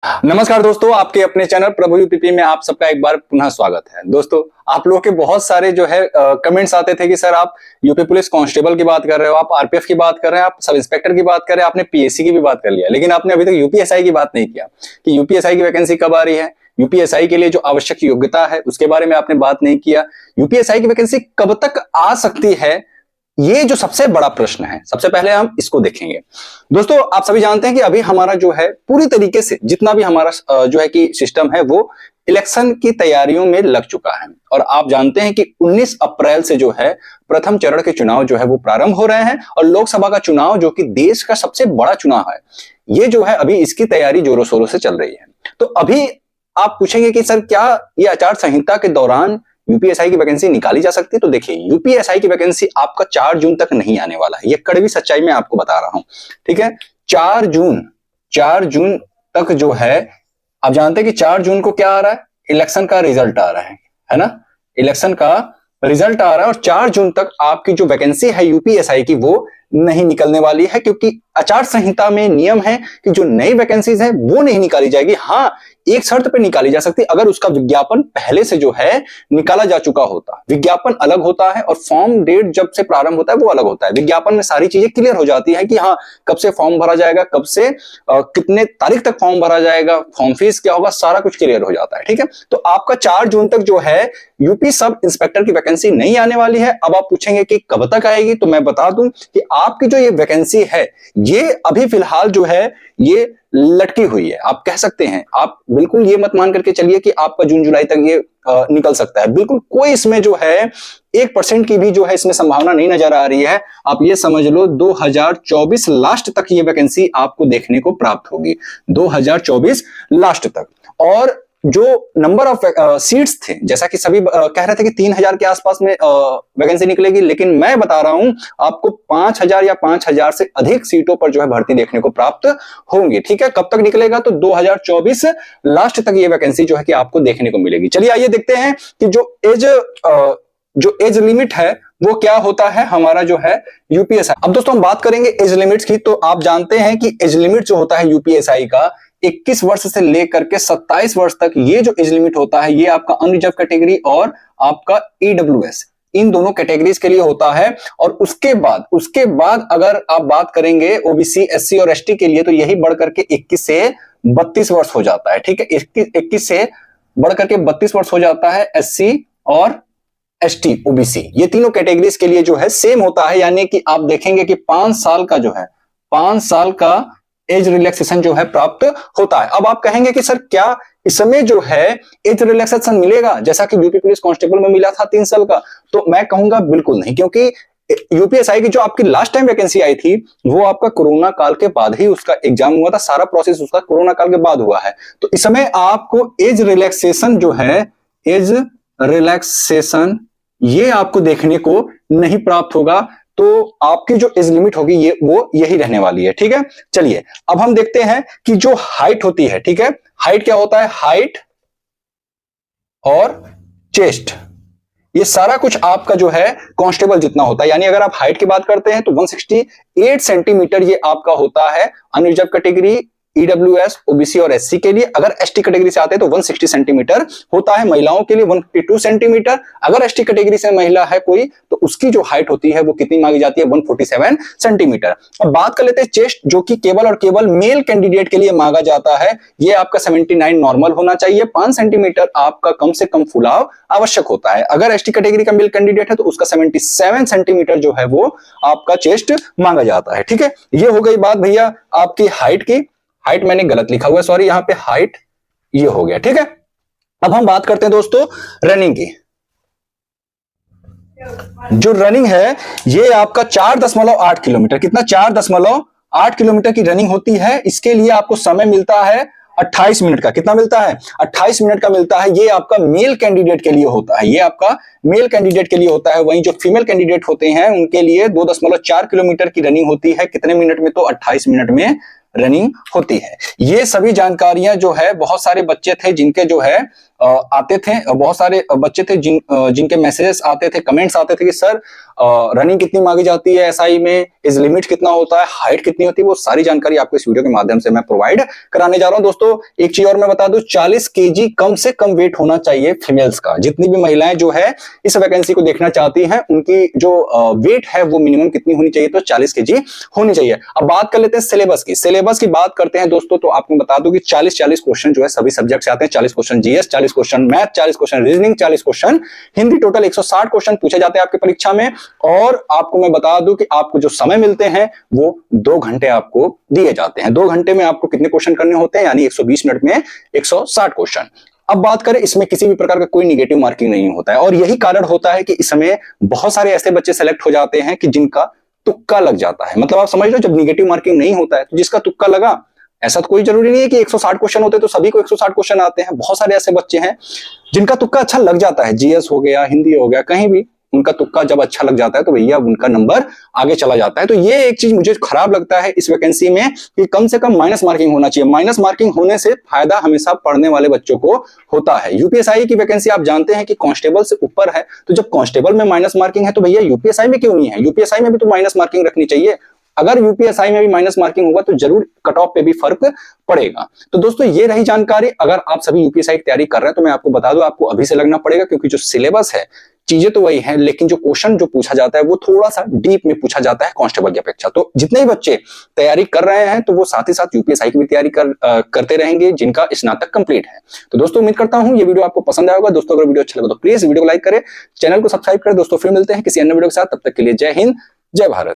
नमस्कार दोस्तों, आपके अपने चैनल प्रभु यूपीपी में आप सबका एक बार पुनः स्वागत है। दोस्तों, आप लोगों के बहुत सारे जो है कमेंट्स आते थे कि सर आप यूपी पुलिस कांस्टेबल की बात कर रहे हो, आप आरपीएफ की बात कर रहे हैं, आप सब इंस्पेक्टर की बात कर रहे हैं, आपने पीएससी की भी बात कर लिया, लेकिन आपने अभी तक यूपीएसआई की बात नहीं किया कि यूपीएसआई की वैकेंसी कब आ रही है। यूपीएसआई के लिए जो आवश्यक योग्यता है उसके बारे में आपने बात नहीं किया। यूपीएसआई की वैकेंसी कब तक आ सकती है, ये जो सबसे बड़ा प्रश्न है, सबसे पहले हम इसको देखेंगे। दोस्तों, आप सभी जानते हैं कि अभी हमारा जो है पूरी तरीके से जितना भी हमारा जो है कि सिस्टम है वो इलेक्शन की तैयारियों में लग चुका है। और आप जानते हैं कि 19 अप्रैल से जो है प्रथम चरण के चुनाव जो है वो प्रारंभ हो रहे हैं और लोकसभा का चुनाव जो कि देश का सबसे बड़ा चुनाव है, ये जो है अभी इसकी तैयारी जोरों शोरों से चल रही है। तो अभी आप पूछेंगे कि सर क्या ये आचार संहिता के दौरान यूपीएसआई की वैकेंसी निकाली जा सकती है? तो देखिए, यूपीएसआई की वैकेंसी आपका 4 जून तक नहीं आने वाला है, ये कड़वी सच्चाई मैं आपको बता रहा हूं। ठीक है, 4 जून तक जो है, आप जानते हैं कि 4 जून को क्या आ रहा है, इलेक्शन का रिजल्ट आ रहा है ना, इलेक्शन का रिजल्ट आ रहा है और 4 जून तक आपकी जो वैकेंसी है यूपीएसआई की वो नहीं निकलने वाली है, क्योंकि आचार संहिता में नियम है कि जो नई वैकेंसीज है वो नहीं निकाली जाएगी। हाँ, एक शर्त पे निकाली जा सकती है, अगर उसका विज्ञापन पहले से जो है निकाला जा चुका होता। विज्ञापन अलग होता है और फॉर्म डेट जब से प्रारंभ होता है वो अलग होता है। विज्ञापन में सारी चीजें क्लियर हो जाती है कि हाँ, कब से फॉर्म भरा जाएगा, कब से कितने तारीख तक फॉर्म भरा जाएगा, फॉर्म फीस क्या होगा, सारा कुछ क्लियर हो जाता है। ठीक है, तो आपका 4 जून तक जो है यूपी सब इंस्पेक्टर की वैकेंसी नहीं आने वाली है। अब आप पूछेंगे कि कब तक आएगी, तो मैं बता दूं कि आपकी जो ये वैकेंसी है ये अभी फिलहाल जो है ये लटकी हुई है। आप कह सकते हैं, आप बिल्कुल ये मत मान करके चलिए कि आपका जून जुलाई तक ये निकल सकता है। बिल्कुल कोई इसमें जो है 1% की भी जो है इसमें संभावना नहीं नजर आ रही है। आप ये समझ लो 2024 लास्ट तक ये वैकेंसी आपको देखने को प्राप्त होगी, 2024 लास्ट तक। और जो नंबर ऑफ सीट्स थे, जैसा कि सभी कह रहे थे कि 3000 के आसपास में वैकेंसी निकलेगी, लेकिन मैं बता रहा हूं आपको 5000 या 5000 से अधिक सीटों पर जो है भर्ती देखने को प्राप्त होंगी। ठीक है, कब तक निकलेगा, तो 2024 लास्ट तक ये वैकेंसी जो है कि आपको देखने को मिलेगी। चलिए आइए देखते हैं कि जो एज लिमिट है वो क्या होता है हमारा जो है यूपीएसआई। अब दोस्तों हम बात करेंगे एज लिमिट्स की, तो आप जानते हैं कि एज लिमिट जो होता है यूपीएसआई का 21 वर्ष से लेकर के 27 वर्ष तक, ये जो एज लिमिट होता है ये आपका अनरिजर्व कैटेगरी और आपका ईडब्ल्यूएस, इन दोनों कैटेगरीज के लिए होता है। और उसके बाद अगर आप बात करेंगे ओबीसी, एससी और एसटी के लिए, तो यही बढ़ करके 21 से 32 वर्ष हो जाता है। ठीक है, 21 से बढ़ करके 32 वर्ष हो जाता है एससी और एसटी, ओबीसी, ये तीनों कैटेगरीज के लिए जो है सेम होता है। यानी कि आप देखेंगे कि 5 साल का जो है 5 साल का एज रिलैक्सेशन जो है प्राप्त होता है। अब आप कहेंगे कि सर क्या इसमें जो है एज रिलैक्सेशन मिलेगा जैसा कि यूपी पुलिस कांस्टेबल में मिला था 3 साल का? तो मैं कहूंगा बिल्कुल नहीं, क्योंकि यूपीएसआई की जो आपकी लास्ट टाइम वैकेंसी आई थी वो आपका कोरोना काल के बाद ही उसका एग्जाम हुआ था, सारा प्रोसेस उसका कोरोना काल के बाद हुआ है। तो इस समय आपको एज रिलैक्सेशन जो है, एज रिलैक्सेशन ये आपको देखने को नहीं प्राप्त होगा। तो आपकी जो एज लिमिट होगी ये वो यही रहने वाली है। ठीक है, चलिए अब हम देखते हैं कि जो हाइट होती है, ठीक है, हाइट क्या होता है, हाइट और चेस्ट, ये सारा कुछ आपका जो है कांस्टेबल जितना होता है। यानी अगर आप हाइट की बात करते हैं तो 168 सेंटीमीटर ये आपका होता है अनरिजर्व कैटेगरी, ईडब्ल्यूएस, ओबीसी और एससी के लिए। अगर एसटी कैटेगरी से आते हैं तो 160 सेंटीमीटर होता है। महिलाओं के लिए 152 सेंटीमीटर। अगर एसटी कैटेगरी से महिला है कोई तो उसकी जो हाइट होती है वो कितनी मांगी जाती है, 147 सेंटीमीटर। अब बात कर लेते हैं चेस्ट, जो कि केवल और केवल मेल कैंडिडेट के लिए मांगा जाता है। ये आपका 79 नॉर्मल होना चाहिए, 5 सेंटीमीटर आपका कम से कम फुलाव आवश्यक होता है। अगर एसटी कैटेगरी का मेल कैंडिडेट है तो उसका 77 सेंटीमीटर जो है वो आपका चेस्ट मांगा जाता है। ठीक है, ये हो गई बात भैया आपकी हाइट की। हाइट मैंने गलत लिखा हुआ है, सॉरी, यहां पे हाइट ये हो गया। ठीक है, अब हम बात करते हैं दोस्तों रनिंग की। जो रनिंग है ये आपका 4.8 किलोमीटर, कितना, 4.8 किलोमीटर की रनिंग होती है। इसके लिए आपको समय मिलता है 28 मिनट का। कितना मिलता है, 28 मिनट का मिलता है। ये आपका मेल कैंडिडेट के लिए होता है, ये आपका मेल कैंडिडेट के लिए होता है। वहीं जो फीमेल कैंडिडेट होते हैं उनके लिए 2.4 किलोमीटर की रनिंग होती है। कितने मिनट में, तो 28 मिनट में रनिंग होती है। ये सभी जानकारियां जो है, बहुत सारे बच्चे थे जिनके जो है आते थे, बहुत सारे बच्चे थे जिनके मैसेजेस आते थे, कमेंट्स आते थे कि सर रनिंग कितनी मांगी जाती है एसआई में, एज लिमिट कितना होता है, हाइट कितनी होती है, वो सारी जानकारी आपको इस वीडियो के माध्यम से मैं प्रोवाइड कराने जा रहा हूं। दोस्तों एक चीज और मैं बता दूं, 40 केजी कम से कम वेट होना चाहिए फीमेल्स का। जितनी भी महिलाएं जो है इस वैकेंसी को देखना चाहती हैं, उनकी जो वेट है वो मिनिमम कितनी होनी चाहिए, तो 40 केजी होनी चाहिए। अब बात कर लेते हैं सिलेबस की। सिलेबस की बात करते हैं दोस्तों, तो आपको बता दूं कि 40 क्वेश्चन जो है सभी सब्जेक्ट से आते हैं। 40 question GS, 40 question math, 40 question reasoning, 40 question Hindi, total 160 question पूछे जाते हैं आपकी परीक्षा में। और आपको मैं बता दूं कि आपको जो समय मिलते हैं वो 2 घंटे आपको दिए जाते हैं। 2 घंटे में आपको कितने क्वेश्चन करने होते हैं, यानी 120 मिनट में 160 क्वेश्चन। अब बात करें, इसमें किसी भी प्रकार का कोई निगेटिव मार्किंग नहीं होता है, और यही कारण होता है कि इसमें बहुत सारे ऐसे बच्चे सेलेक्ट हो जाते हैं कि जिनका तुक्का लग जाता है। मतलब आप समझ लो, जब निगेटिव मार्किंग नहीं होता है तो जिसका तुक्का लगा, ऐसा तो कोई जरूरी नहीं है कि 160 क्वेश्चन होते तो सभी को 160 क्वेश्चन आते हैं। बहुत सारे ऐसे बच्चे हैं जिनका तुक्का अच्छा लग जाता है, जीएस हो गया, हिंदी हो गया, कहीं भी उनका तुक्का जब अच्छा लग जाता है तो भैया उनका नंबर आगे चला जाता है। तो ये एक चीज मुझे खराब लगता है इस वैकेंसी में कि कम से कम माइनस मार्किंग होना चाहिए। माइनस मार्किंग होने से फायदा हमेशा पढ़ने वाले बच्चों को होता है। यूपीएसआई की वैकेंसी आप जानते हैं कि कांस्टेबल से ऊपर है, तो जब कांस्टेबल में माइनस मार्किंग है तो भैया यूपीएसआई में क्यों नहीं है? यूपीएसआई में भी तो माइनस मार्किंग रखनी चाहिए। अगर यूपीएसआई में भी माइनस मार्किंग होगा तो जरूर कट ऑफ पे भी फर्क पड़ेगा। तो दोस्तों ये रही जानकारी। अगर आप सभी यूपीएसआई की तैयारी कर रहे हैं तो मैं आपको बता दूं, आपको अभी से लगना पड़ेगा, क्योंकि जो सिलेबस है चीजें तो वही है, लेकिन जो क्वेश्चन जो पूछा जाता है वो थोड़ा सा डीप में पूछा जाता है कांस्टेबल की अपेक्षा। तो जितने ही बच्चे तैयारी कर रहे हैं तो वो साथ ही साथ यूपीएसआई की भी तैयारी करते रहेंगे जिनका स्नातक कंप्लीट है। तो दोस्तों उम्मीद करता हूं ये वीडियो आपको पसंद आएगा। दोस्तों अगर वीडियो अच्छा लगा तो प्लीज वीडियो को लाइक करें, चैनल को सब्सक्राइब करें। दोस्तों फिर मिलते हैं किसी अन्य वीडियो के साथ, तब तक के लिए जय हिंद, जय भारत।